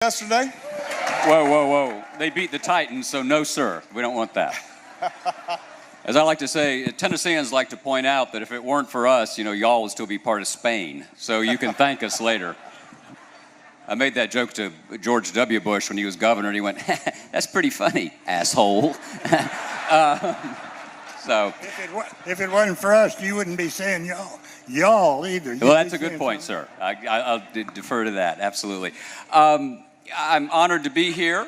yesterday? Whoa, whoa, whoa. They beat the Titans, so no, sir. We don't want that. As I like to say, Tennesseans like to point out that if it weren't for us, y'all would still be part of Spain. So you can thank us later. I made that joke to George W. Bush when he was governor, and he went, "That's pretty funny, asshole." So if it wasn't for us, you wouldn't be saying y'all either. Well, that's a good point, sir. I'll defer to that, absolutely. I'm honored to be here.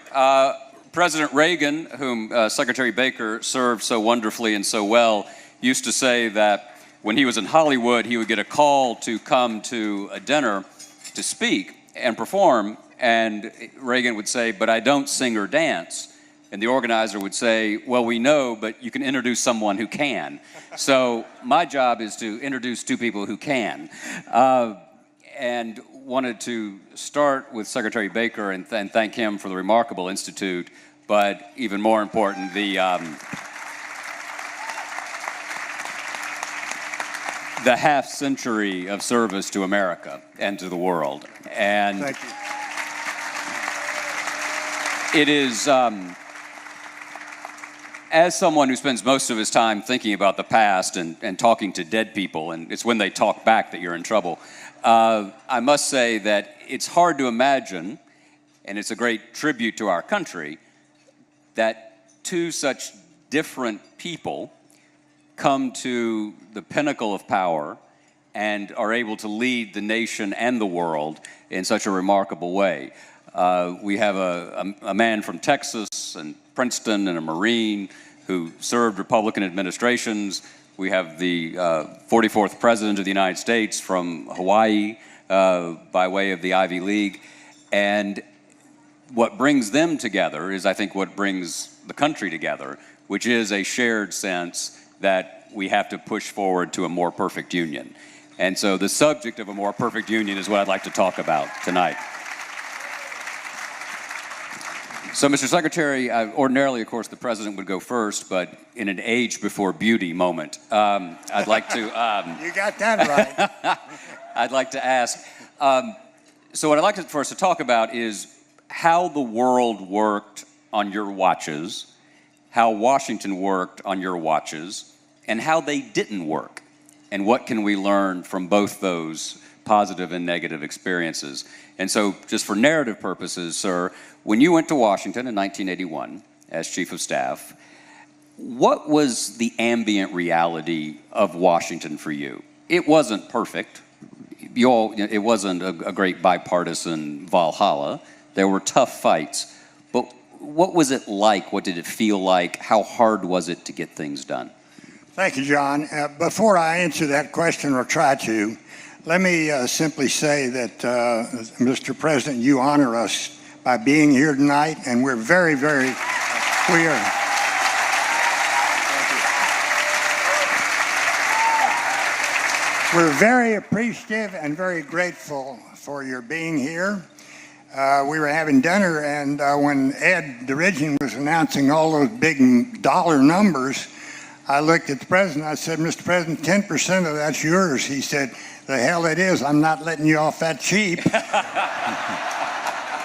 President Reagan, whom Secretary Baker served so wonderfully and so well, used to say that when he was in Hollywood, he would get a call to come to a dinner to speak and perform, and Reagan would say, "But I don't sing or dance." And the organizer would say, "Well, we know, but you can introduce someone who can." So my job is to introduce two people who can. And wanted to start with Secretary Baker and thank him for the remarkable institute, but even more important, the half century of service to America and to the world. And thank you. It is, as someone who spends most of his time thinking about the past and talking to dead people, and it's when they talk back that you're in trouble, I must say that it's hard to imagine, and it's a great tribute to our country, that two such different people come to the pinnacle of power and are able to lead the nation and the world in such a remarkable way. We have a man from Texas and Princeton and a Marine who served Republican administrations. We have the 44th President of the United States from Hawaii by way of the Ivy League. And what brings them together is, I think, what brings the country together, which is a shared sense that we have to push forward to a more perfect union. And so the subject of a more perfect union is what I'd like to talk about tonight. So, Mr. Secretary, ordinarily, of course, the President would go first, but in an age before beauty moment, I'd like to... You got that right. I'd like to ask, so what I'd like for us to talk about is how the world worked on your watches, how Washington worked on your watches, and how they didn't work, and what can we learn from both those positive and negative experiences. And so, just for narrative purposes, sir, when you went to Washington in 1981 as Chief of Staff, what was the ambient reality of Washington for you? It wasn't perfect. It wasn't a great bipartisan Valhalla. There were tough fights. But what was it like? What did it feel like? How hard was it to get things done? Thank you, John. Before I answer that question, or try to, let me simply say that, Mr. President, you honor us by being here tonight, and we're very, we're very appreciative and very grateful for your being here. We were having dinner, and when Ed Derigian was announcing all those big dollar numbers, I looked at the President. I said, "Mr. President, 10% of that's yours." He said, "The hell it is. I'm not letting you off that cheap."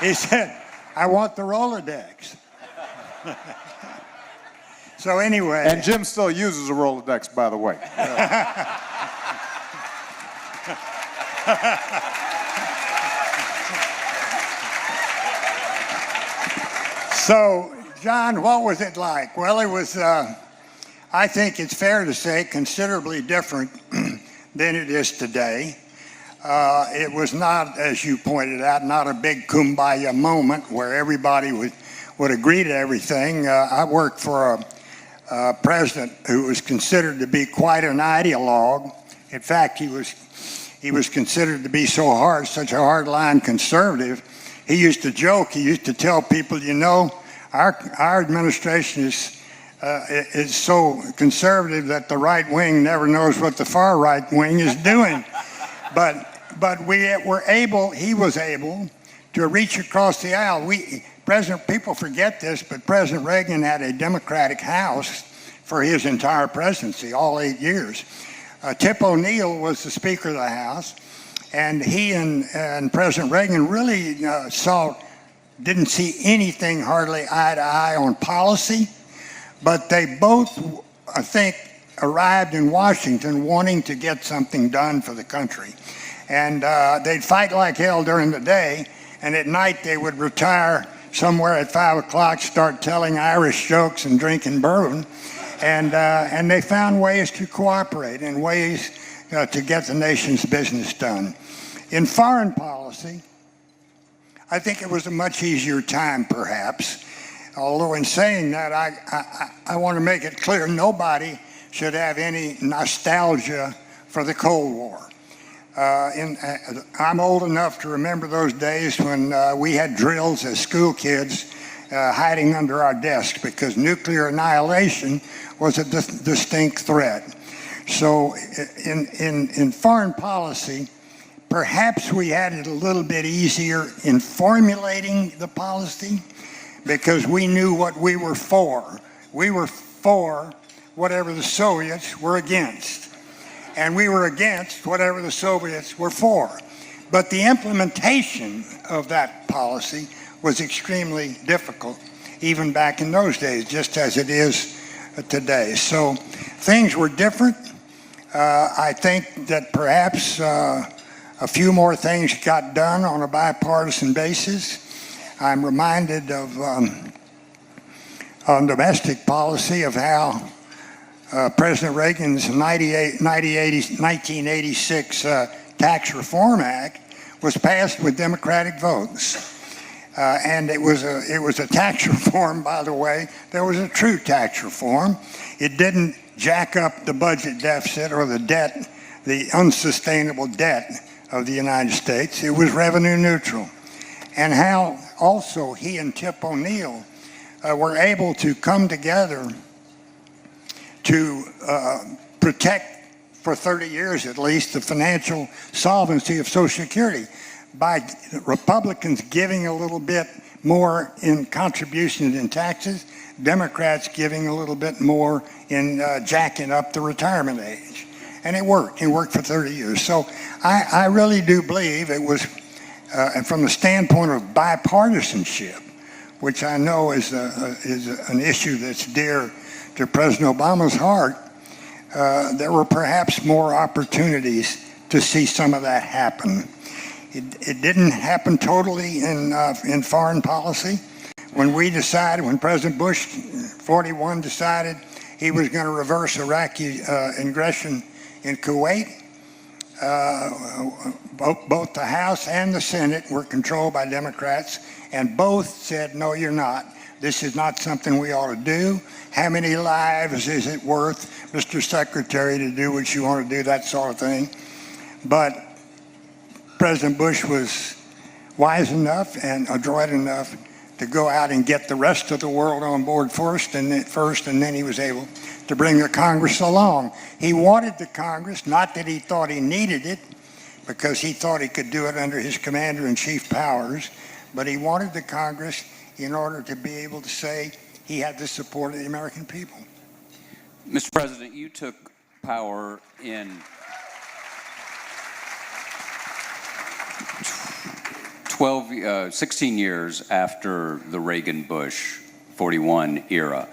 He said, "I want the Rolodex." So anyway. And Jim still uses a Rolodex, by the way. So, John, what was it like? Well, it was, I think it's fair to say, considerably different than it is today. It was not, as you pointed out, not a big kumbaya moment where everybody would agree to everything. I worked for a president who was considered to be quite an ideologue. In fact, he was considered to be such a hard-line conservative. He used to joke. He used to tell people, our administration is so conservative that the right wing never knows what the far right wing is doing. But he was able to reach across the aisle. People forget this, but President Reagan had a Democratic House for his entire presidency, all 8 years. Tip O'Neill was the Speaker of the House, and he and President Reagan really sought didn't see anything hardly eye to eye on policy, but they both, I think, arrived in Washington wanting to get something done for the country. And they'd fight like hell during the day, and at night they would retire somewhere at 5 o'clock, start telling Irish jokes and drinking bourbon. And they found ways to cooperate and ways to get the nation's business done. In foreign policy, I think it was a much easier time, perhaps. Although in saying that, I want to make it clear, nobody should have any nostalgia for the Cold War. I'm old enough to remember those days when we had drills as school kids hiding under our desks because nuclear annihilation was a distinct threat. So in foreign policy, perhaps we had it a little bit easier in formulating the policy because we knew what we were for. We were for whatever the Soviets were against, and we were against whatever the Soviets were for. But the implementation of that policy was extremely difficult, even back in those days, just as it is today. So things were different. I think that perhaps a few more things got done on a bipartisan basis. I'm reminded of on domestic policy of how President Reagan's 1986 Tax Reform Act was passed with Democratic votes. And it was a tax reform, by the way. There was a true tax reform. It didn't jack up the budget deficit or the debt, the unsustainable debt of the United States. It was revenue neutral. And how also he and Tip O'Neill were able to come together to protect, for 30 years at least, the financial solvency of Social Security by Republicans giving a little bit more in contributions and taxes, Democrats giving a little bit more in jacking up the retirement age. And it worked. It worked for 30 years. So I really do believe it was, and from the standpoint of bipartisanship, which I know is an issue that's dear to President Obama's heart, there were perhaps more opportunities to see some of that happen. It didn't happen totally in foreign policy. When President Bush, 41, decided he was going to reverse Iraqi aggression in Kuwait, both the House and the Senate were controlled by Democrats, and both said, no, you're not. This is not something we ought to do. How many lives is it worth, Mr. Secretary, to do what you want to do, that sort of thing? But President Bush was wise enough and adroit enough to go out and get the rest of the world on board first, and then he was able to bring the Congress along. He wanted the Congress, not that he thought he needed it, because he thought he could do it under his commander-in-chief powers, but he wanted the Congress in order to be able to say he had the support of the American people. Mr. President, you took power in 16 years after the Reagan-Bush 41 era.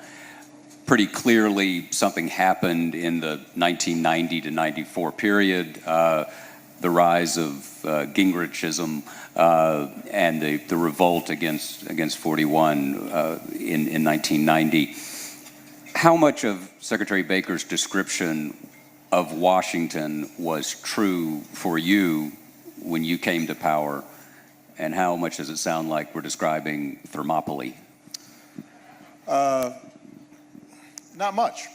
Pretty clearly, something happened in the 1990 to 94 period, the rise of Gingrichism and the revolt against 41 in 1990. How much of Secretary Baker's description of Washington was true for you when you came to power, and how much does it sound like we're describing Thermopylae? Not much.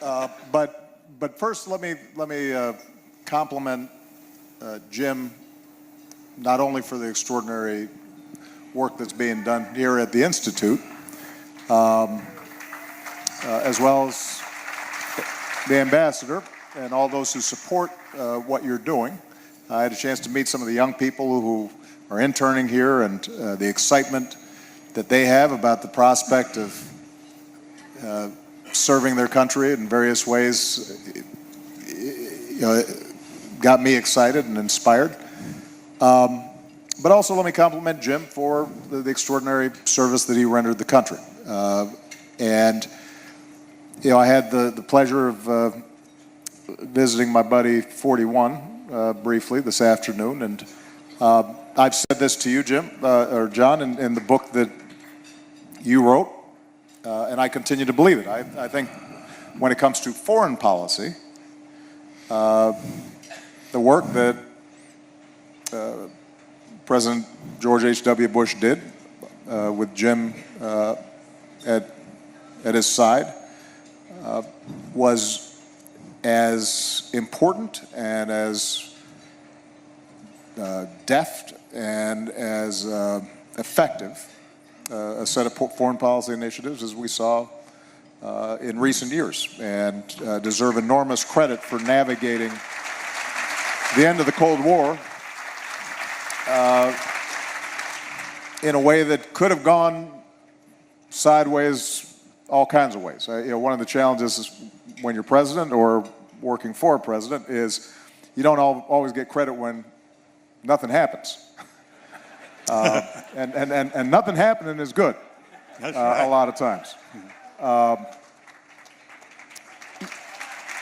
But first, let me compliment Jim, not only for the extraordinary work that's being done here at the Institute, as well as the ambassador and all those who support what you're doing. I had a chance to meet some of the young people who are interning here, and the excitement that they have about the prospect of serving their country in various ways, got me excited and inspired. But also let me compliment Jim for the extraordinary service that he rendered the country. And I had the pleasure of visiting my buddy 41 briefly this afternoon, and I've said this to you, Jim, or John, in the book that you wrote, and I continue to believe it. I think when it comes to foreign policy, the work that President George H.W. Bush did with Jim at his side was as important and as deft and as effective a set of foreign policy initiatives as we saw in recent years, and deserve enormous credit for navigating the end of the Cold War in a way that could have gone sideways all kinds of ways. One of the challenges is when you're president or working for a president is you don't always get credit when nothing happens. And nothing happening is good. That's right. A lot of times.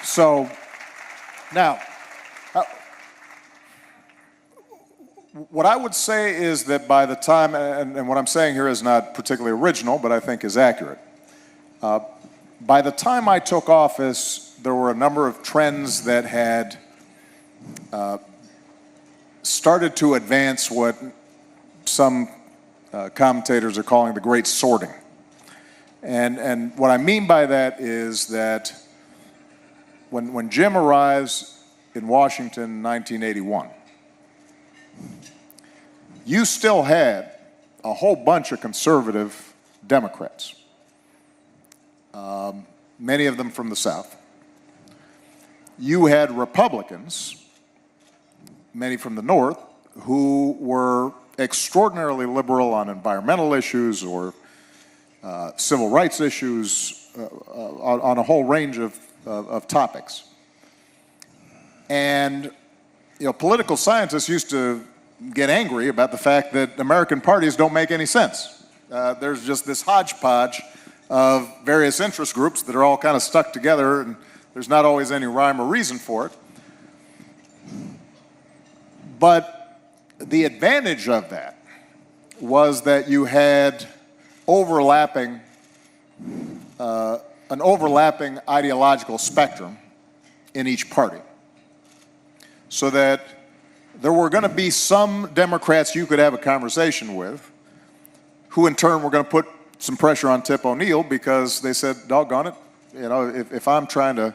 So now, what I would say is that by the time, and what I'm saying here is not particularly original, but I think is accurate. By the time I took office, there were a number of trends that had started to advance what some commentators are calling the great sorting. And what I mean by that is that when Jim arrives in Washington in 1981, you still had a whole bunch of conservative Democrats, many of them from the South. You had Republicans, many from the North, who were extraordinarily liberal on environmental issues or civil rights issues, on a whole range of topics. And political scientists used to get angry about the fact that American parties don't make any sense. There's just this hodgepodge of various interest groups that are all kind of stuck together, and there's not always any rhyme or reason for it. But the advantage of that was that you had an overlapping ideological spectrum in each party, so that there were going to be some Democrats you could have a conversation with who in turn were going to put some pressure on Tip O'Neill because they said, doggone it, if I'm trying to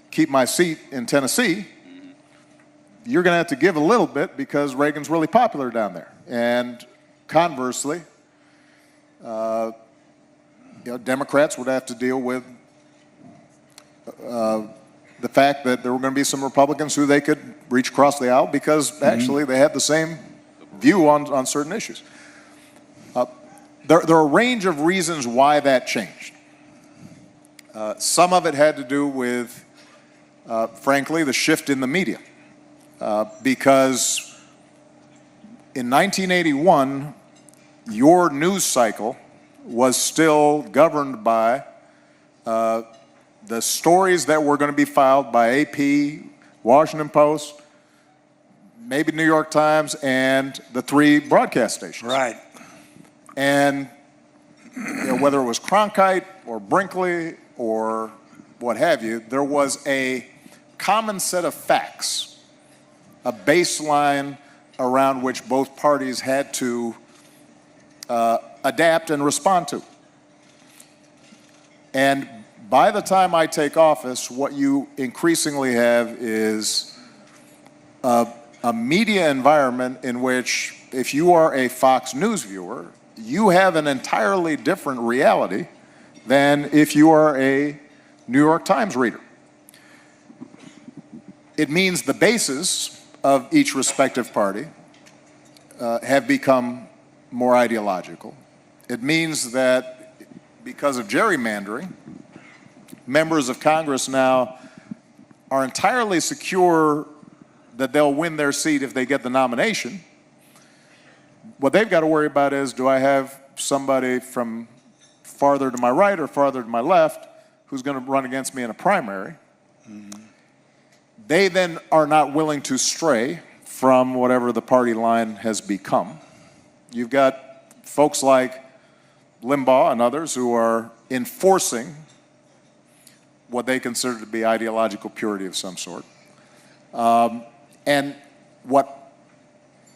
keep my seat in Tennessee, you're going to have to give a little bit because Reagan's really popular down there. And conversely, Democrats would have to deal with the fact that there were going to be some Republicans who they could reach across the aisle because actually they had the same view on certain issues. There are a range of reasons why that changed. Some of it had to do with, frankly, the shift in the media. Because in 1981, your news cycle was still governed by the stories that were going to be filed by AP, Washington Post, maybe New York Times, and the 3 broadcast stations. Right. And whether it was Cronkite or Brinkley or what have you, there was a common set of facts, a baseline around which both parties had to adapt and respond to. And by the time I take office, what you increasingly have is a media environment in which, if you are a Fox News viewer, you have an entirely different reality than if you are a New York Times reader. It means the bases of each respective party have become more ideological. It means that because of gerrymandering, members of Congress now are entirely secure that they'll win their seat if they get the nomination, what they've got to worry about is, do I have somebody from farther to my right or farther to my left who's going to run against me in a primary? They then are not willing to stray from whatever the party line has become. You've got folks like Limbaugh and others who are enforcing what they consider to be ideological purity of some sort. And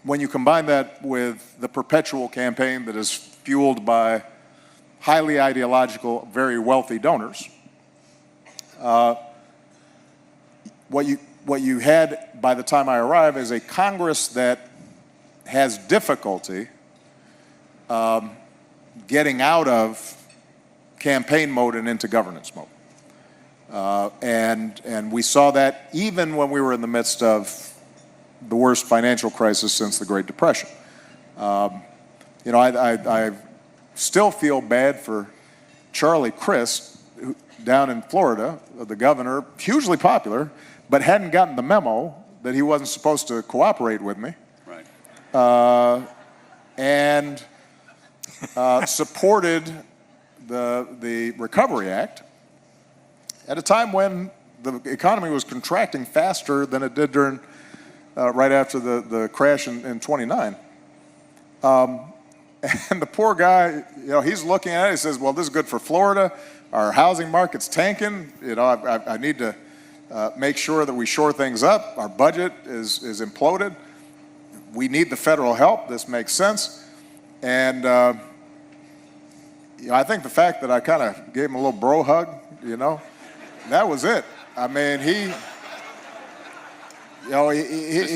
when you combine that with the perpetual campaign that is fueled by highly ideological, very wealthy donors, what you had by the time I arrive is a Congress that has difficulty getting out of campaign mode and into governance mode. And we saw that even when we were in the midst of the worst financial crisis since the Great Depression. You know, I still feel bad for Charlie Crist, down in Florida, the governor, hugely popular, but hadn't gotten the memo that he wasn't supposed to cooperate with me. Right. And supported the Recovery Act at a time when the economy was contracting faster than it did during right after the crash in 29. And the poor guy, you know, he's looking at it, he says, well, this is good for Florida. Our housing market's tanking. You know, I need to make sure that we shore things up. Our budget is imploded. We need the federal help. This makes sense. And you know, I think the fact that I kind of gave him a little bro hug, you know, that was it. I mean, you know,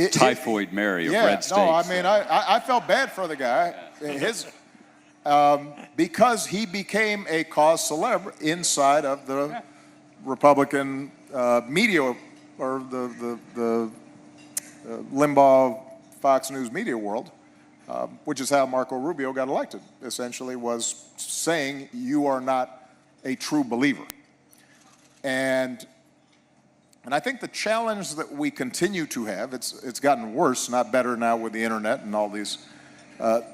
Typhoid Mary of red states. No, I mean, I felt bad for the guy. Because he became a cause célèbre inside of the Republican media, or the Limbaugh Fox News media world, which is how Marco Rubio got elected, essentially was saying you are not a true believer. And I think the challenge that we continue to have, it's gotten worse, not better now with the internet and all these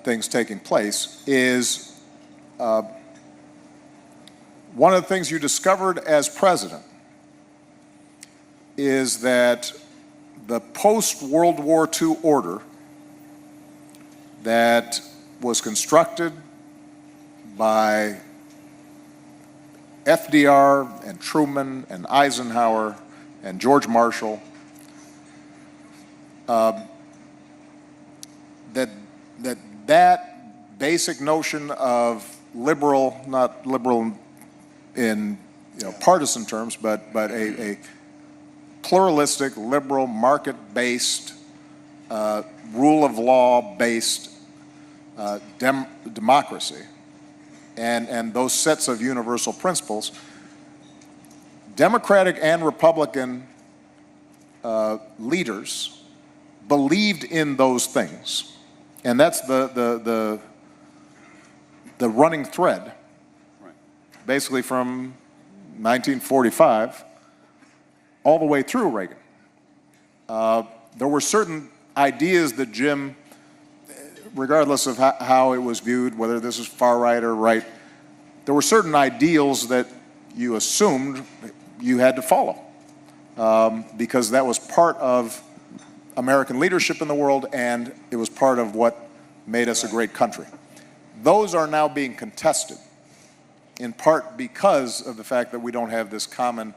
things taking place, is one of the things you discovered as president is that the post-World War II order that was constructed by FDR and Truman and Eisenhower and George Marshall, that basic notion of liberal, not liberal in partisan terms, but a pluralistic, liberal, market-based, rule of law-based democracy, and those sets of universal principles, Democratic and Republican leaders believed in those things. And that's the running thread, basically from 1945 all the way through Reagan. There were certain ideas that Jim, regardless of how it was viewed, whether this is far right or right, there were certain ideals that you assumed you had to follow, because that was part of American leadership in the world, and it was part of what made us a great country. Those are now being contested, in part because of the fact that we don't have this common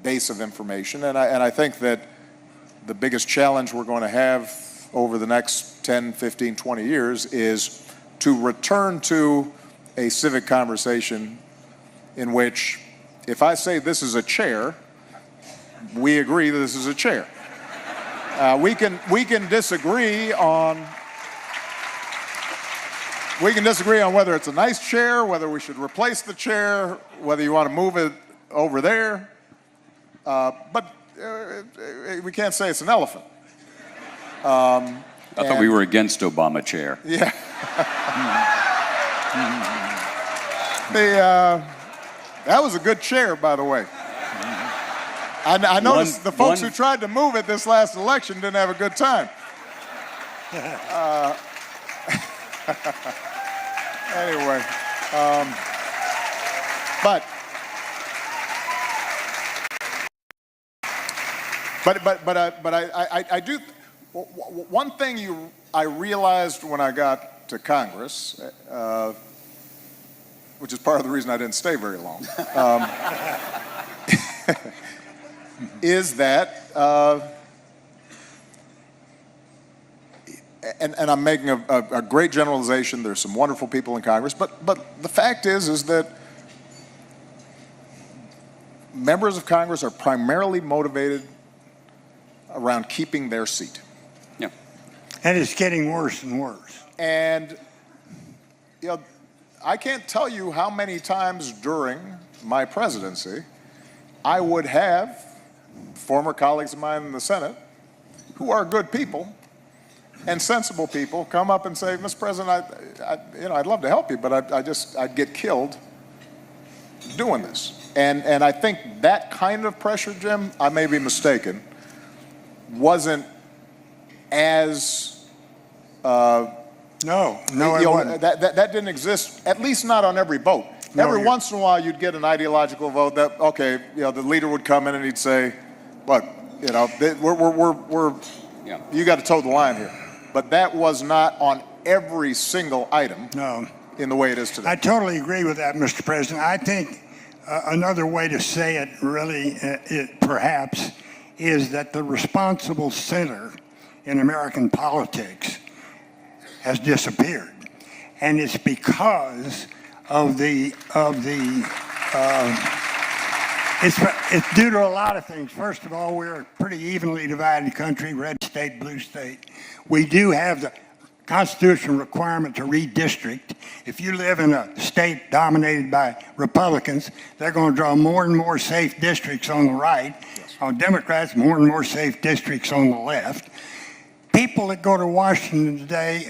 base of information. And I think that the biggest challenge we're going to have over the next 10, 15, 20 years is to return to a civic conversation in which, if I say this is a chair, we agree that this is a chair. We can disagree on whether it's a nice chair, whether we should replace the chair, whether you want to move it over there, but we can't say it's an elephant. I thought we were against Obama chair. Yeah. That was a good chair, by the way. I noticed the folks who tried to move it this last election didn't have a good time. Anyway, but I do. One thing I realized when I got to Congress, which is part of the reason I didn't stay very long, is that, and I'm making a great generalization. There's some wonderful people in Congress, but the fact is that members of Congress are primarily motivated around keeping their seat. Yeah. And it's getting worse and worse. And, you know, I can't tell you how many times during my presidency I would have former colleagues of mine in the Senate who are good people and sensible people come up and say, Mr. President, I'd love to help you, but I'd get killed doing this. And I think that kind of pressure, Jim, I may be mistaken, wasn't as No, it wasn't. that didn't exist, at least not on every vote. Every once in a while, you'd get an ideological vote that, okay, the leader would come in and he'd say, look, you got to toe the line here. But that was not on every single item in the way it is today. I totally agree with that, Mr. President. I think another way to say it really, perhaps, is that the responsible center in American politics has disappeared. And it's because of it's due to a lot of things. First of all, we're a pretty evenly divided country, red state, blue state. We do have the constitutional requirement to redistrict. If you live in a state dominated by Republicans, they're going to draw more and more safe districts on the right. Yes. On Democrats, more and more safe districts on the left. People that go to Washington today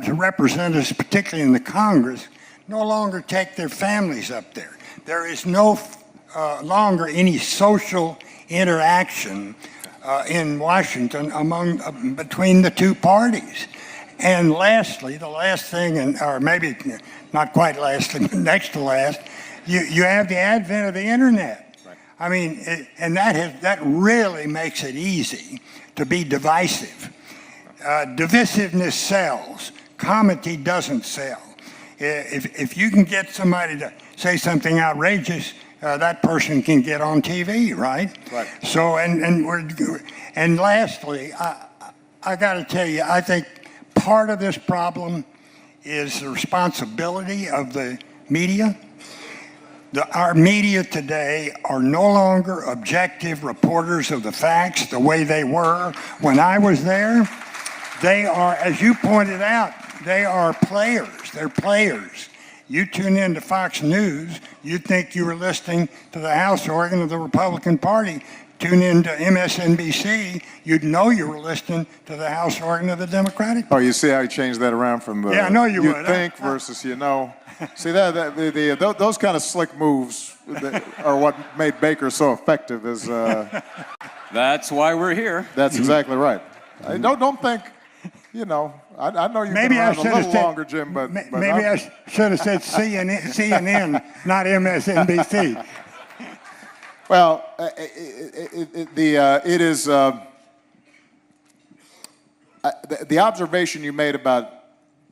to represent us, particularly in the Congress, no longer take their families up there. There is no longer any social interaction in Washington between the two parties. And lastly, the last thing, or maybe not quite lastly, but next to last, you have the advent of the internet. Right. I mean, and that really makes it easy to be divisive. Divisiveness sells. Comity doesn't sell. If you can get somebody to say something outrageous, that person can get on TV, right? Right. So, and lastly, I got to tell you, I think part of this problem is the responsibility of the media. Our media today are no longer objective reporters of the facts the way they were when I was there. They are, as you pointed out, they are players. They're players. You tune in to Fox News, you'd think you were listening to the House organ of the Republican Party. Tune in to MSNBC, you'd know you were listening to the House organ of the Democratic Party. Oh, you see how you changed that around from the I know you would. Think versus See, those kind of slick moves are what made Baker so effective. That's why we're here. That's exactly right. Don't think, I know you've been around a little longer, Jim, but maybe I should have said CNN, not MSNBC. Well, it is the observation you made about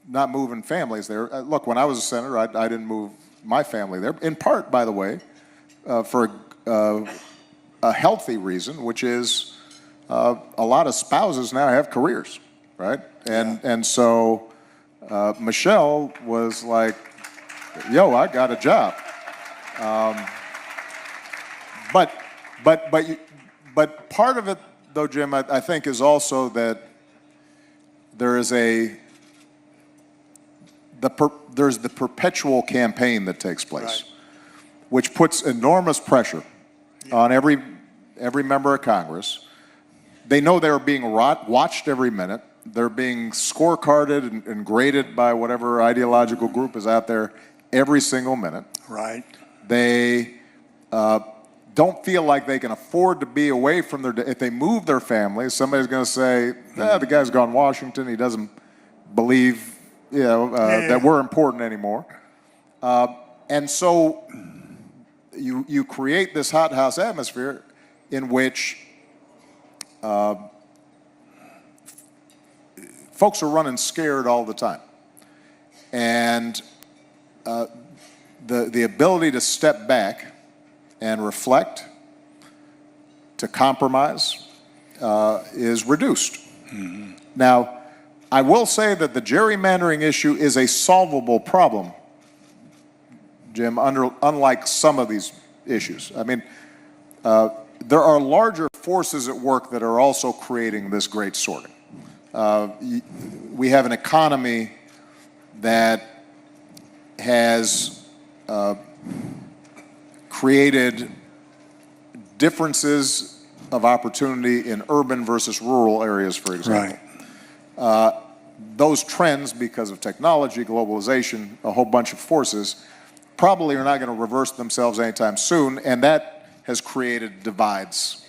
not moving families there. Look, when I was a senator, I didn't move my family there, in part, by the way, for a healthy reason, which is a lot of spouses now have careers, right? And so Michelle was like, yo, I got a job. But part of it, though, Jim, I think is also that there is there's the perpetual campaign that takes place, right, which puts enormous pressure on every member of Congress. They know they're being watched every minute. They're being scorecarded and graded by whatever ideological group is out there every single minute. Right. They don't feel like they can afford to be away from if they move their families, somebody's going to say, the guy's gone Washington, he doesn't believe that were important anymore. And so you create this hothouse atmosphere in which folks are running scared all the time. And the ability to step back and reflect, to compromise, is reduced. Mm-hmm. Now, I will say that the gerrymandering issue is a solvable problem, Jim, unlike some of these issues. I mean, there are larger forces at work that are also creating this great sorting. We have an economy that has created differences of opportunity in urban versus rural areas, for example. Right. Those trends, because of technology, globalization, a whole bunch of forces, probably are not going to reverse themselves anytime soon, and that has created divides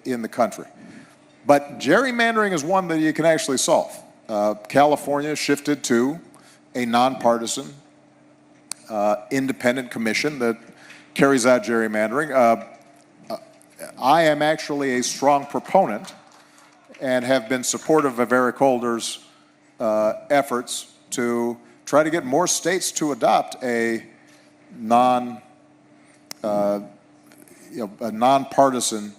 in the country. But gerrymandering is one that you can actually solve. California shifted to a nonpartisan, independent commission that carries out gerrymandering. I am actually a strong proponent and have been supportive of Eric Holder's efforts to try to get more states to adopt a nonpartisan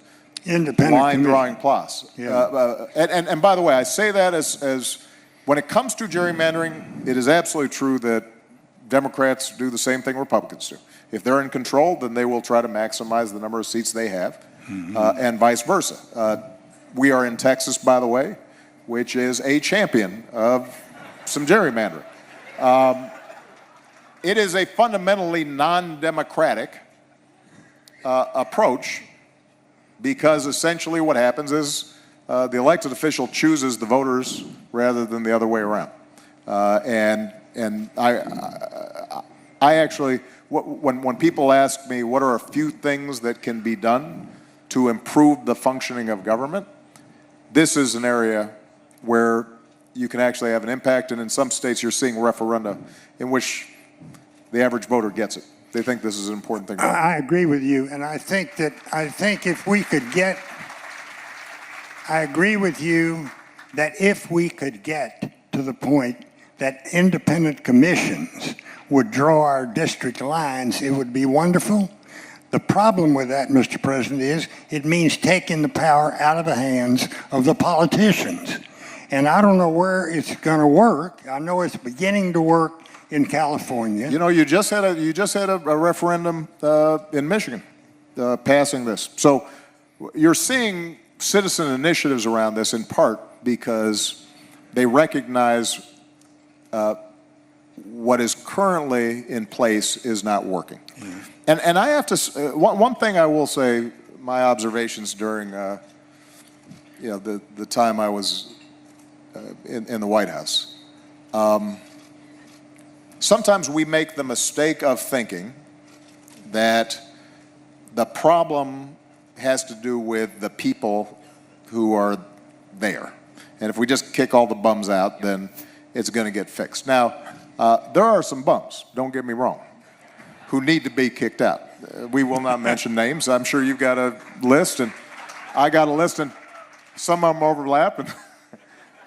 independent line drawing clause. Yeah. And by the way, I say that as when it comes to gerrymandering, it is absolutely true that Democrats do the same thing Republicans do. If they're in control, then they will try to maximize the number of seats they have, and vice versa. We are in Texas, by the way, which is a champion of some gerrymandering. It is a fundamentally non-democratic approach, because essentially what happens is the elected official chooses the voters rather than the other way around. And I actually, when people ask me what are a few things that can be done to improve the functioning of government, this is an area where you can actually have an impact, and in some states you're seeing referenda in which the average voter gets it. They think this is an important thing. I agree with you, and I think if we could get, I agree with you that if we could get to the point that independent commissions would draw our district lines, it would be wonderful. The problem with that, Mr. President, is it means taking the power out of the hands of the politicians. And I don't know where it's going to work. I know it's beginning to work in California. You know, you just had a referendum in Michigan passing this. So you're seeing citizen initiatives around this in part because they recognize what is currently in place is not working. Mm-hmm. And I have to, one thing I will say, my observations during the time I was in the White House. Sometimes we make the mistake of thinking that the problem has to do with the people who are there. And if we just kick all the bums out, then it's going to get fixed. Now, there are some bums, don't get me wrong, who need to be kicked out. We will not mention names. I'm sure you've got a list, and I got a list, and some of them overlap, and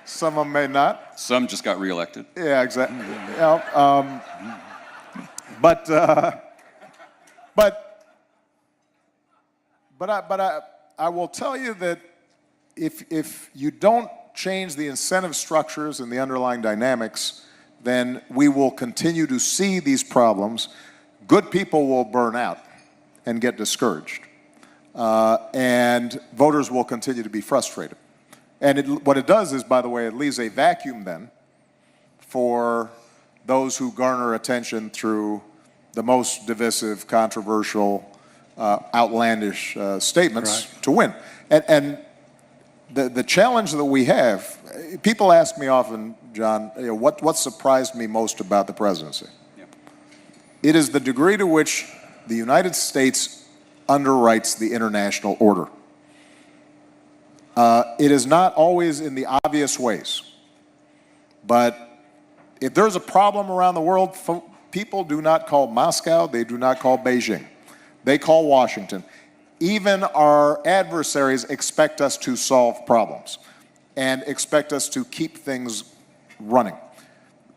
some of them may not. Some just got reelected. Yeah, exactly. But I will tell you that if you don't change the incentive structures and the underlying dynamics, then we will continue to see these problems. Good people will burn out and get discouraged, and voters will continue to be frustrated. And what it does is, by the way, it leaves a vacuum then for those who garner attention through the most divisive, controversial, outlandish statements to win. And the challenge that we have, people ask me often, John, what surprised me most about the presidency? Yep. It is the degree to which the United States underwrites the international order. It is not always in the obvious ways, but if there's a problem around the world, people do not call Moscow, they do not call Beijing. They call Washington. Even our adversaries expect us to solve problems and expect us to keep things running.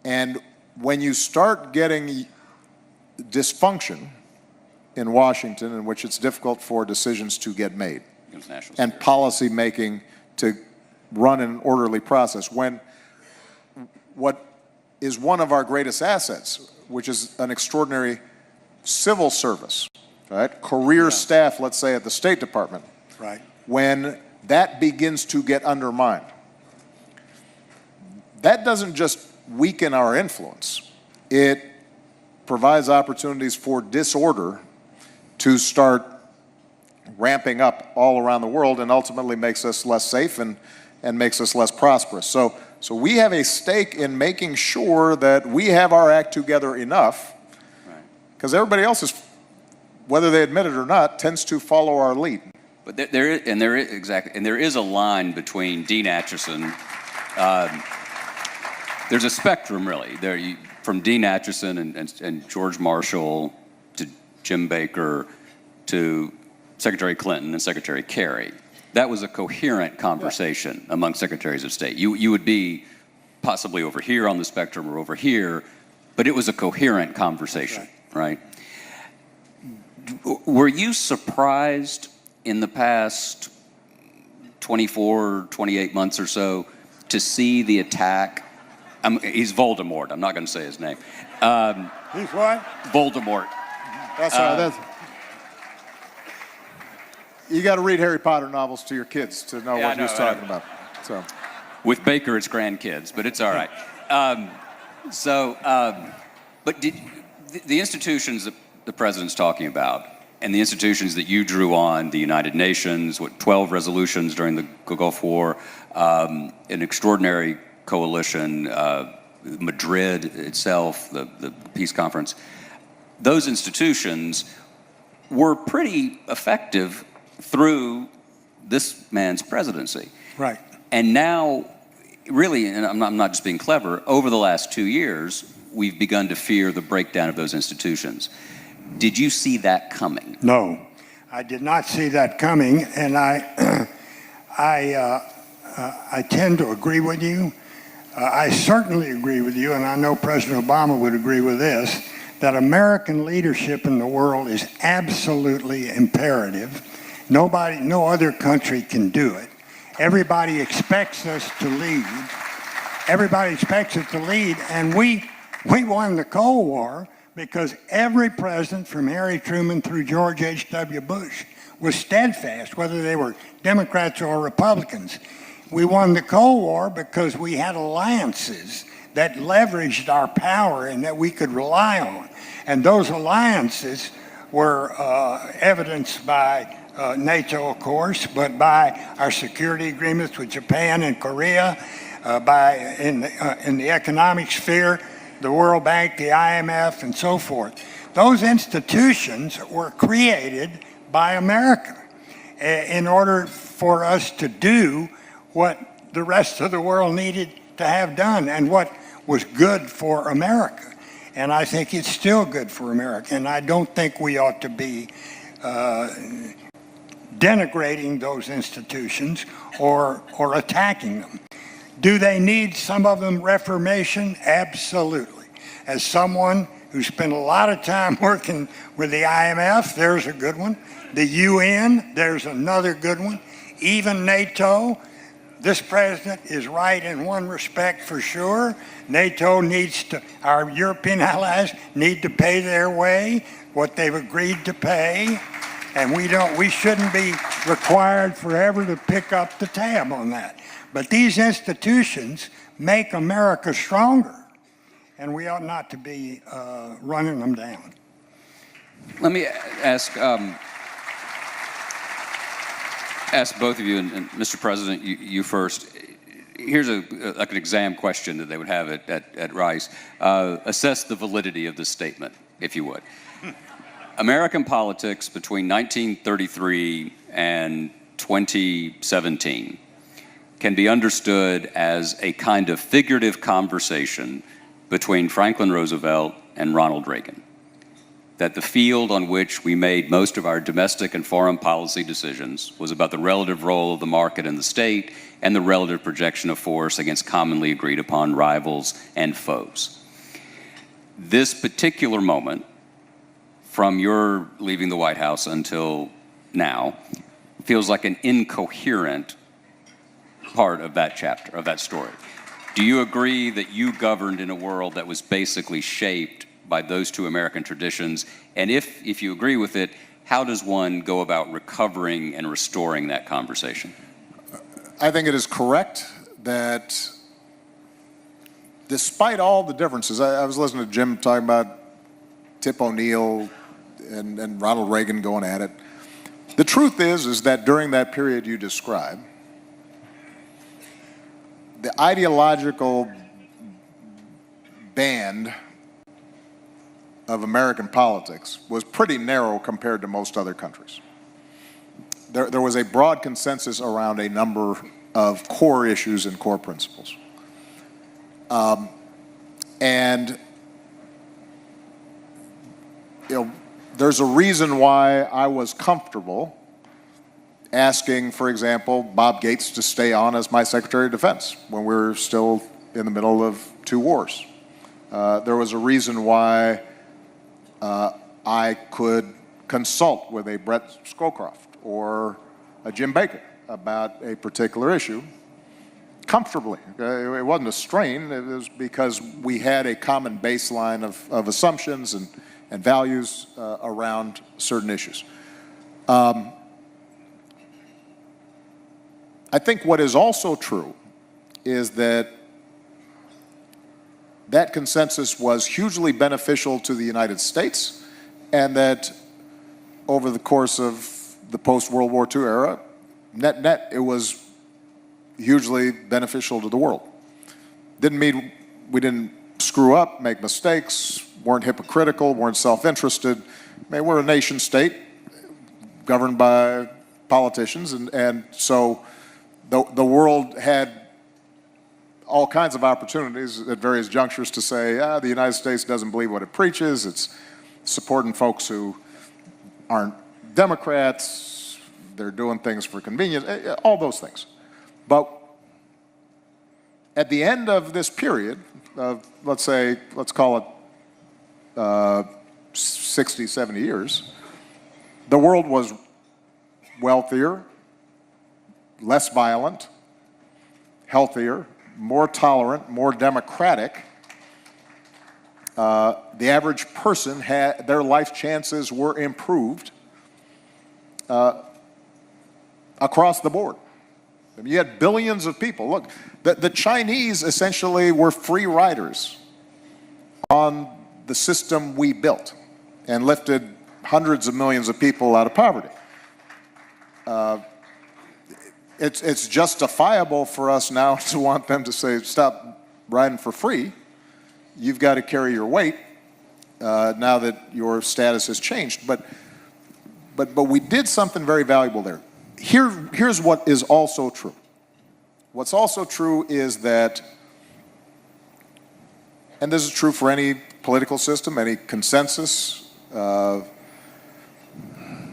And when you start getting dysfunction in Washington, in which it's difficult for decisions to get made and policy making to run in an orderly process, when what is one of our greatest assets, which is an extraordinary civil service, right? Career staff, let's say, at the State Department. Right. When that begins to get undermined, that doesn't just weaken our influence. It provides opportunities for disorder to start ramping up all around the world and ultimately makes us less safe and makes us less prosperous. So we have a stake in making sure that we have our act together enough, because everybody else is, whether they admit it or not, tends to follow our lead. But there is a line between Dean Acheson. There's a spectrum, really. From Dean Acheson and George Marshall to Jim Baker to Secretary Clinton and Secretary Kerry. That was a coherent conversation among secretaries of state. You would be possibly over here on the spectrum or over here, but it was a coherent conversation, right? Were you surprised in the past 24, 28 months or so to see the attack? He's Voldemort. I'm not going to say his name. He's what? Voldemort. That's right. You got to read Harry Potter novels to your kids to know what he was talking about. So, with Baker, it's grandkids, but it's all right. But the institutions that the president's talking about, and the institutions that you drew on, the United Nations, 12 resolutions during the Gulf War, an extraordinary coalition, Madrid itself, the peace conference, those institutions were pretty effective through this man's presidency. Right. And now, really, and I'm not just being clever, over the last 2 years, we've begun to fear the breakdown of those institutions. Did you see that coming? No, I did not see that coming, and I tend to agree with you. I certainly agree with you, and I know President Obama would agree with this, that American leadership in the world is absolutely imperative. No other country can do it. Everybody expects us to lead. Everybody expects us to lead, and we won the Cold War because every president from Harry Truman through George H.W. Bush was steadfast, whether they were Democrats or Republicans. We won the Cold War because we had alliances that leveraged our power and that we could rely on. And those alliances were evidenced by NATO, of course, but by our security agreements with Japan and Korea, in the economic sphere, the World Bank, the IMF, and so forth. Those institutions were created by America in order for us to do what the rest of the world needed to have done and what was good for America. And I think it's still good for America. And I don't think we ought to be denigrating those institutions or attacking them. Do they need, some of them, reformation? Absolutely. As someone who spent a lot of time working with the IMF, there's a good one. The UN, there's another good one. Even NATO. This president is right in one respect for sure. NATO needs to, our European allies need to pay their way, what they've agreed to pay. And we shouldn't be required forever to pick up the tab on that. But these institutions make America stronger, and we ought not to be running them down. Let me ask both of you, and Mr. President, you first. Here's like an exam question that they would have at Rice. Assess the validity of this statement, if you would. American politics between 1933 and 2017 can be understood as a kind of figurative conversation between Franklin Roosevelt and Ronald Reagan. That the field on which we made most of our domestic and foreign policy decisions was about the relative role of the market and the state and the relative projection of force against commonly agreed upon rivals and foes. This particular moment, from your leaving the White House until now, feels like an incoherent part of that chapter, of that story. Do you agree that you governed in a world that was basically shaped by those two American traditions? And if you agree with it, how does one go about recovering and restoring that conversation? I think it is correct that despite all the differences, I was listening to Jim talking about Tip O'Neill and Ronald Reagan going at it. The truth is that during that period you describe, the ideological band of American politics was pretty narrow compared to most other countries. There was a broad consensus around a number of core issues and core principles. And there's a reason why I was comfortable asking, for example, Bob Gates to stay on as my Secretary of Defense when we were still in the middle of two wars. There was a reason why I could consult with a Brett Scowcroft or a Jim Baker about a particular issue comfortably. It wasn't a strain. It was because we had a common baseline of assumptions and values around certain issues. I think what is also true is that consensus was hugely beneficial to the United States, and that over the course of the post-World War II era, net, it was hugely beneficial to the world. Didn't mean we didn't screw up, make mistakes, weren't hypocritical, weren't self-interested. I mean, we're a nation state governed by politicians, and so the world had all kinds of opportunities at various junctures to say, the United States doesn't believe what it preaches, it's supporting folks who aren't Democrats, they're doing things for convenience, all those things. But at the end of this period of, let's call it 60, 70 years, the world was wealthier, less violent, healthier, more tolerant, more democratic. The average person had, their life chances were improved across the board. I mean, you had billions of people. Look, the Chinese essentially were free riders on the system we built and lifted hundreds of millions of people out of poverty. It's justifiable for us now to want them to say, stop riding for free. You've got to carry your weight now that your status has changed. But we did something very valuable there. Here's what is also true. What's also true is that, and this is true for any political system, any consensus, that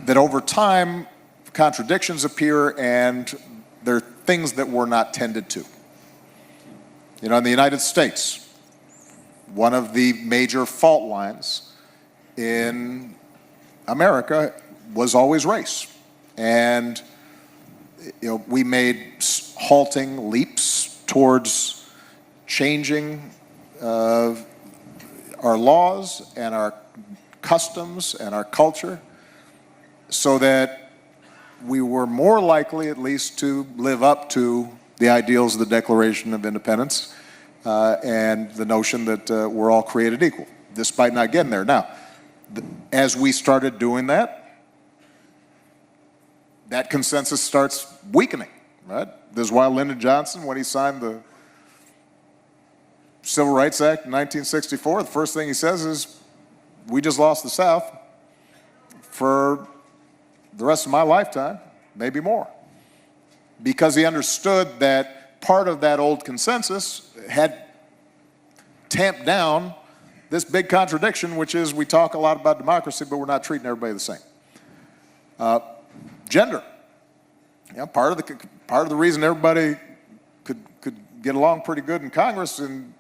over time contradictions appear and there are things that were not tended to. You know, in the United States, one of the major fault lines in America was always race. And we made halting leaps towards changing our laws and our customs and our culture so that we were more likely at least to live up to the ideals of the Declaration of Independence and the notion that we're all created equal, despite not getting there. Now, as we started doing that, that consensus starts weakening, right? This is why Lyndon Johnson, when he signed the Civil Rights Act in 1964, the first thing he says is, we just lost the South for the rest of my lifetime, maybe more. Because he understood that part of that old consensus had tamp down this big contradiction, which is we talk a lot about democracy, but we're not treating everybody the same. Gender. Part of the reason everybody could get along pretty good in Congress in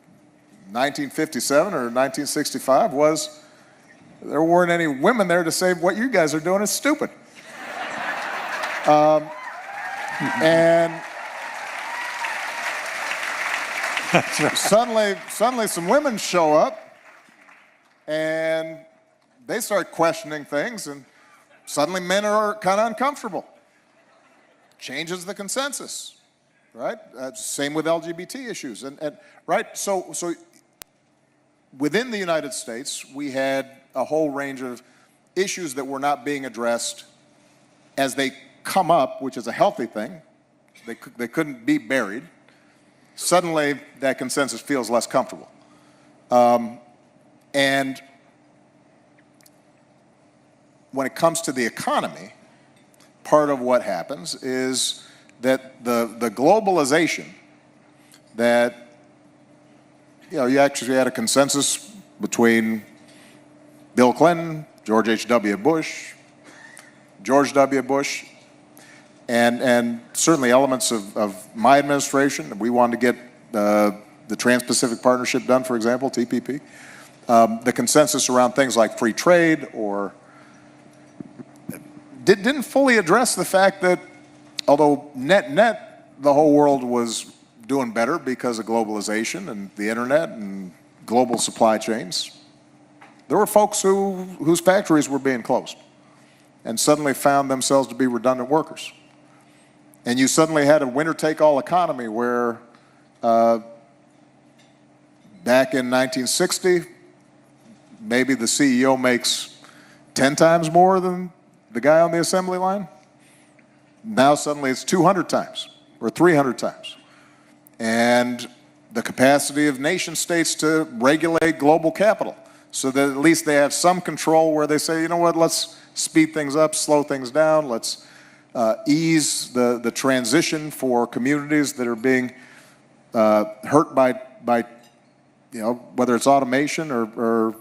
1957 or 1965 was there weren't any women there to say what you guys are doing is stupid. And suddenly some women show up and they start questioning things, and suddenly men are kind of uncomfortable. Changes the consensus, right? Same with LGBT issues, and right. So within the United States, we had a whole range of issues that were not being addressed as they come up, which is a healthy thing. They couldn't be buried. Suddenly, that consensus feels less comfortable. And when it comes to the economy, part of what happens is that the globalization that, you actually had a consensus between Bill Clinton, George H.W. Bush, George W. Bush, and certainly elements of my administration. We wanted to get the Trans-Pacific Partnership done, for example, TPP. The consensus around things like free trade or didn't fully address the fact that although net the whole world was doing better because of globalization and the internet and global supply chains, there were folks whose factories were being closed and suddenly found themselves to be redundant workers. And you suddenly had a winner-take-all economy where back in 1960, maybe the CEO makes 10 times more than the guy on the assembly line. Now suddenly it's 200 times or 300 times. And the capacity of nation states to regulate global capital so that at least they have some control where they say, you know what, let's speed things up, slow things down, let's ease the transition for communities that are being hurt by whether it's automation or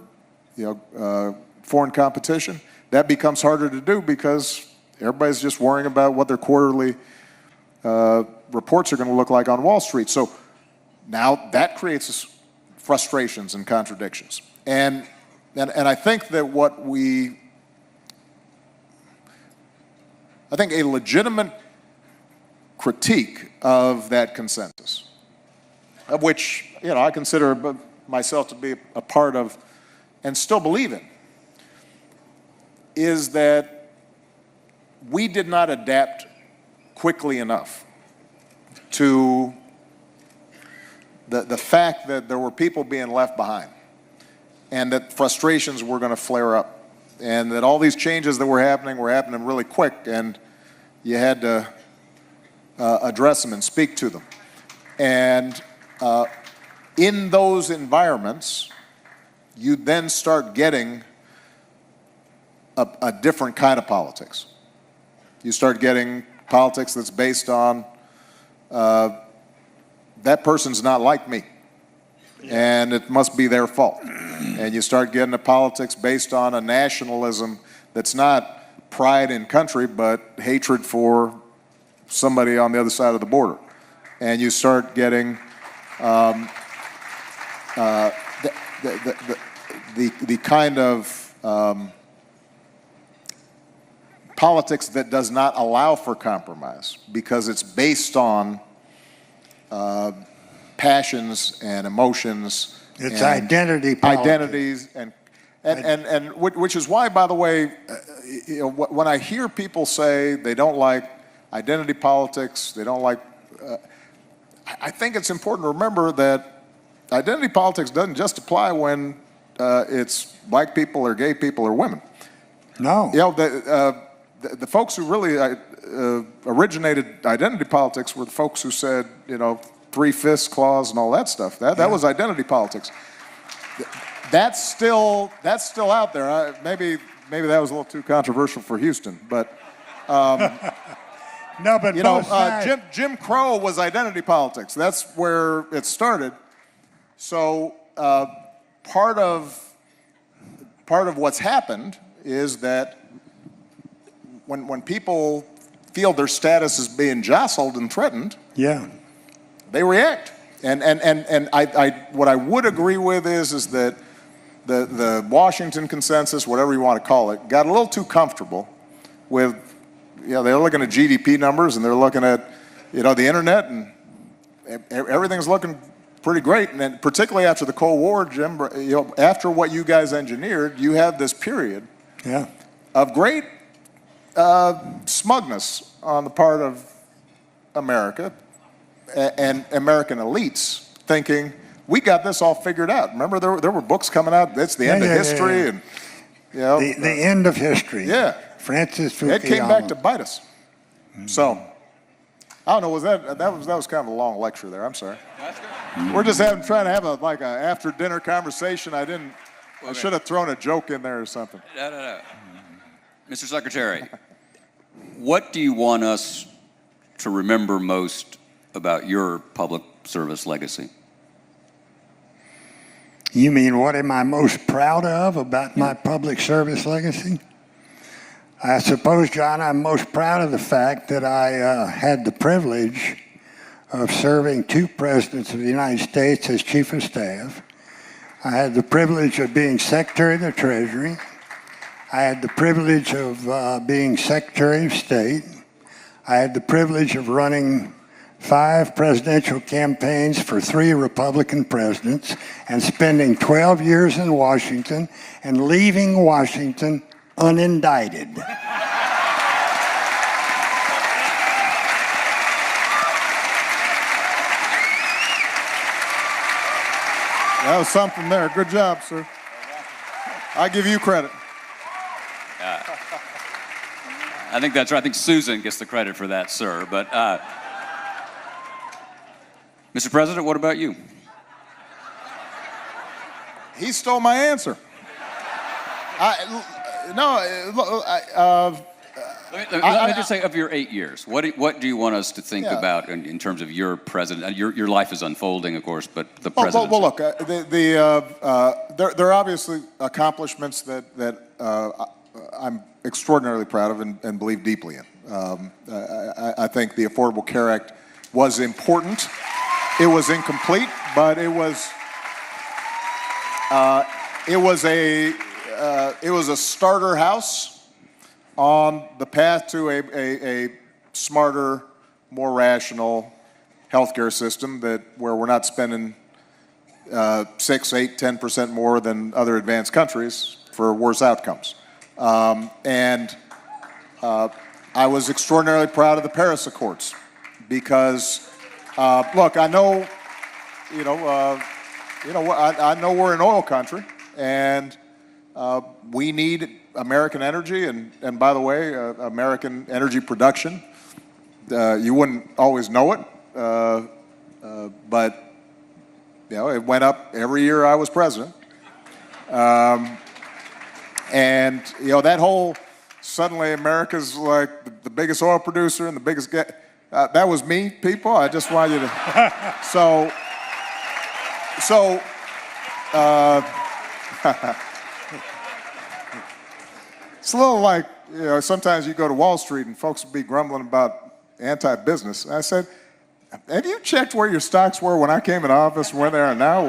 foreign competition. That becomes harder to do because everybody's just worrying about what their quarterly reports are going to look like on Wall Street. So now that creates frustrations and contradictions. And I think that I think a legitimate critique of that consensus, of which I consider myself to be a part of and still believe in, is that we did not adapt quickly enough to the fact that there were people being left behind and that frustrations were going to flare up and that all these changes that were happening really quick, and you had to address them and speak to them. And in those environments, you then start getting a different kind of politics. You start getting politics that's based on that person's not like me, and it must be their fault. And you start getting a politics based on a nationalism that's not pride in country, but hatred for somebody on the other side of the border. And you start getting the kind of politics that does not allow for compromise because it's based on passions and emotions. It's and identity politics. Identities and which is why, by the way, when I hear people say they don't like identity politics, they don't like, I think it's important to remember that identity politics doesn't just apply when it's black people or gay people or women. No. The folks who really originated identity politics were the folks who said, 3/5 clause and all that stuff. That was identity politics. That's still out there. Maybe that was a little too controversial for Houston, but no, but Jim Crow was identity politics. That's where it started. So part of what's happened is that when people feel their status is being jostled and threatened, Yeah. they react. And what I would agree with is that the Washington consensus, whatever you want to call it, got a little too comfortable with, they're looking at GDP numbers and they're looking at, the internet, and everything's looking pretty great. And then particularly after the Cold War, Jim, after what you guys engineered, you have this period of great smugness on the part of America and American elites thinking, we got this all figured out. Remember, there were books coming out, it's the end of history. And the end of history. Yeah. Francis Fukuyama. It came back to bite us. So, I don't know, that was kind of a long lecture there, I'm sorry. That's good. We're just trying to have a after dinner conversation. I should have thrown a joke in there or something. No. Mr. Secretary, what do you want us to remember most about your public service legacy? You mean, what am I most proud of about my public service legacy? I suppose, John, I'm most proud of the fact that I had the privilege of serving 2 presidents of the United States as Chief of Staff. I had the privilege of being Secretary of the Treasury. I had the privilege of being Secretary of State. I had the privilege of running 5 presidential campaigns for 3 Republican presidents and spending 12 years in Washington and leaving Washington unindicted. That was something there. Good job, sir. I give you credit. I think that's right. I think Susan gets the credit for that, sir. But, Mr. President, what about you? He stole my answer. Let me just say, of your 8 years, what do you want us to think about in terms of your president? Your life is unfolding, of course, but the president. Well, look, there are obviously accomplishments that I'm extraordinarily proud of and believe deeply in. I think the Affordable Care Act was important. It was incomplete, but it was a starter house on the path to a smarter, more rational healthcare system where we're not spending 6, 8, 10% more than other advanced countries for worse outcomes. And I was extraordinarily proud of the Paris Accords because, look, I know we're an oil country, and we need American energy, and by the way, American energy production. You wouldn't always know it, but it went up every year I was president. And that whole suddenly America's like the biggest oil producer and the biggest that was me, people. I just want you to it's a little like, sometimes you go to Wall Street and folks will be grumbling about anti-business. And I said, have you checked where your stocks were when I came in office and where they are now?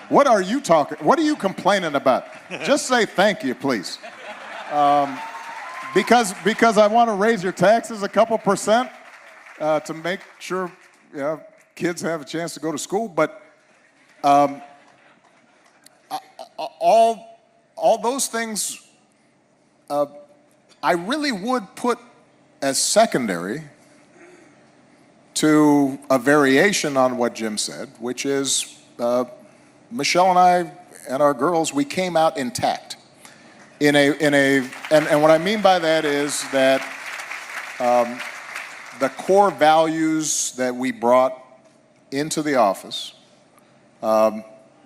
What are you talking? What are you complaining about? Just say thank you, please. Because I want to raise your taxes a couple percent to make sure kids have a chance to go to school. But all those things I really would put as secondary to a variation on what Jim said, which is Michelle and I and our girls, we came out intact. And what I mean by that is that the core values that we brought into the office,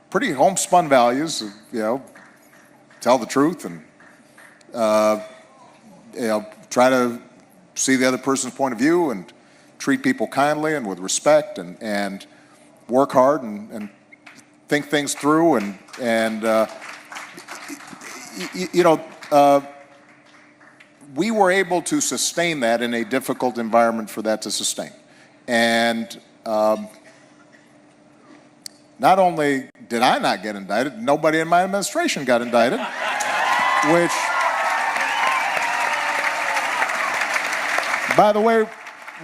pretty homespun values, tell the truth and try to see the other person's point of view and treat people kindly and with respect and work hard and think things through, and we were able to sustain that in a difficult environment for that to sustain. And not only did I not get indicted, nobody in my administration got indicted, which, by the way,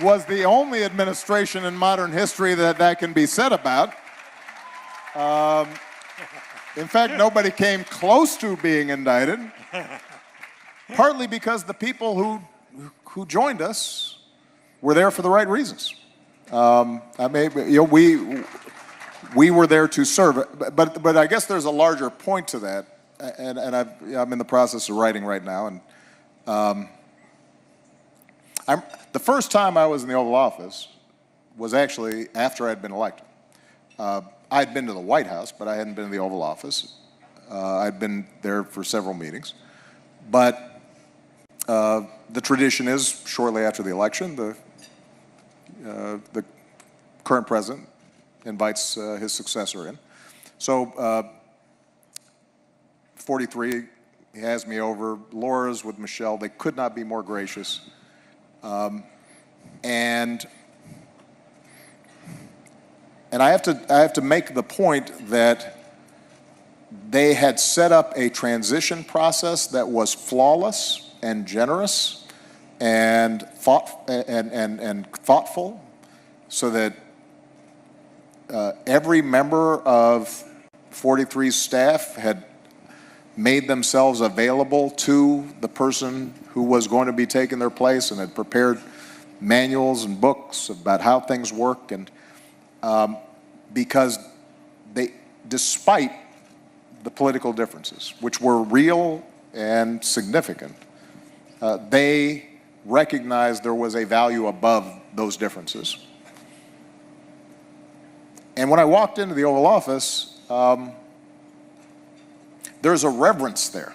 was the only administration in modern history that can be said about. In fact, nobody came close to being indicted, partly because the people who joined us were there for the right reasons. We were there to serve, but I guess there's a larger point to that, and I'm in the process of writing right now, and the first time I was in the Oval Office was actually after I'd been elected. I'd been to the White House, but I hadn't been to the Oval Office. I'd been there for several meetings, but the tradition is shortly after the election, the current president invites his successor in. So 43, he has me over. Laura's with Michelle. They could not be more gracious. And I have to make the point that they had set up a transition process that was flawless and generous and thoughtful, so that every member of 43's staff had made themselves available to the person who was going to be taking their place, and had prepared manuals and books about how things work. And because despite the political differences, which were real and significant, they recognized there was a value above those differences. And when I walked into the Oval Office, there's a reverence there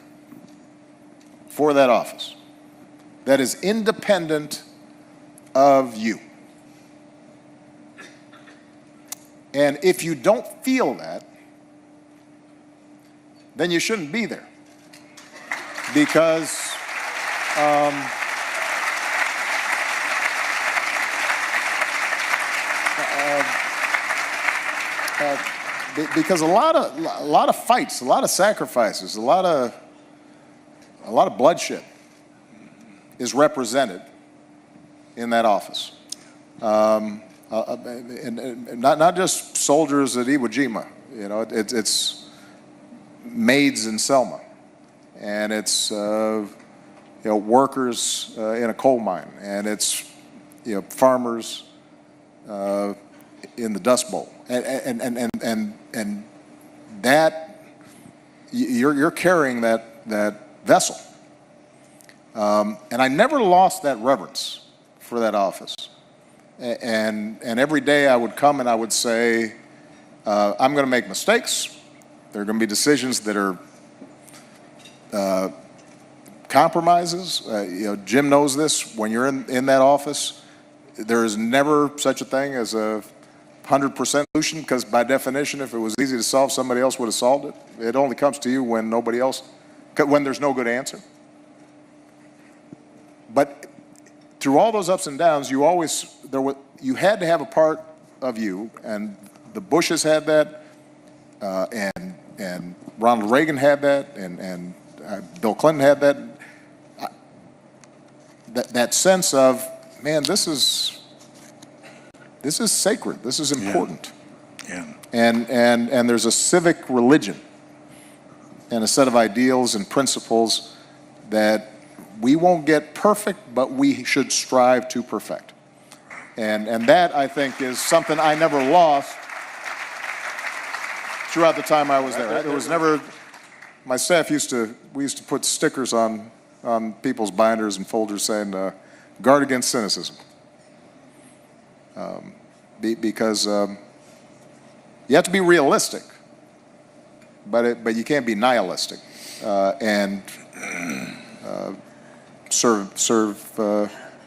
for that office that is independent of you. And if you don't feel that, then you shouldn't be there. Because because a lot of fights, a lot of sacrifices, a lot of bloodshed is represented in that office. And not just soldiers at Iwo Jima, it's maids in Selma, and it's workers in a coal mine, and it's farmers in the Dust Bowl, and that you're carrying that vessel, and I never lost that reverence for that office. And every day I would come and I would say, I'm going to make mistakes. There are going to be decisions that are compromises. Jim knows this. When you're in that office, there is never such a thing as a 100% solution, because by definition, if it was easy to solve, somebody else would have solved it. It only comes to you when when there's no good answer. But through all those ups and downs, you had to have a part of you, and the Bushes had that, and Ronald Reagan had that, and Bill Clinton had that. That sense of, man, this is sacred. This is important. Yeah. And there's a civic religion and a set of ideals and principles that we won't get perfect, but we should strive to perfect. And that, I think, is something I never lost throughout the time I was there. There was never, my staff we used to put stickers on people's binders and folders saying, guard against cynicism. Because you have to be realistic, but you can't be nihilistic, and serve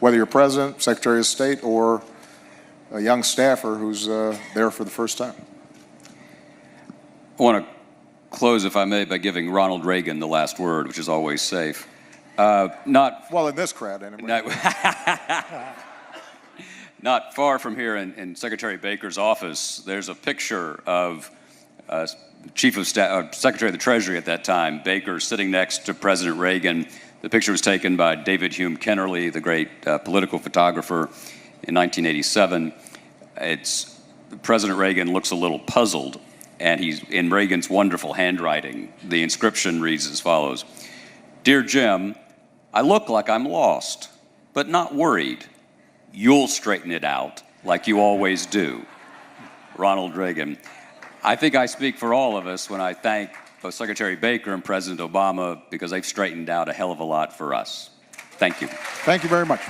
whether you're president, secretary of state, or a young staffer who's there for the first time. I want to close, if I may, by giving Ronald Reagan the last word, which is always safe. Not Well, in this crowd, anyway. Not far from here in Secretary Baker's office, there's a picture of Chief of Staff, Secretary of the Treasury at that time, Baker, sitting next to President Reagan. The picture was taken by David Hume Kennerly, the great political photographer, in 1987. President Reagan looks a little puzzled, and he's in Reagan's wonderful handwriting. The inscription reads as follows: "Dear Jim, I look like I'm lost, but not worried. You'll straighten it out like you always do. Ronald Reagan." I think I speak for all of us when I thank both Secretary Baker and President Obama, because they've straightened out a hell of a lot for us. Thank you. Thank you very much.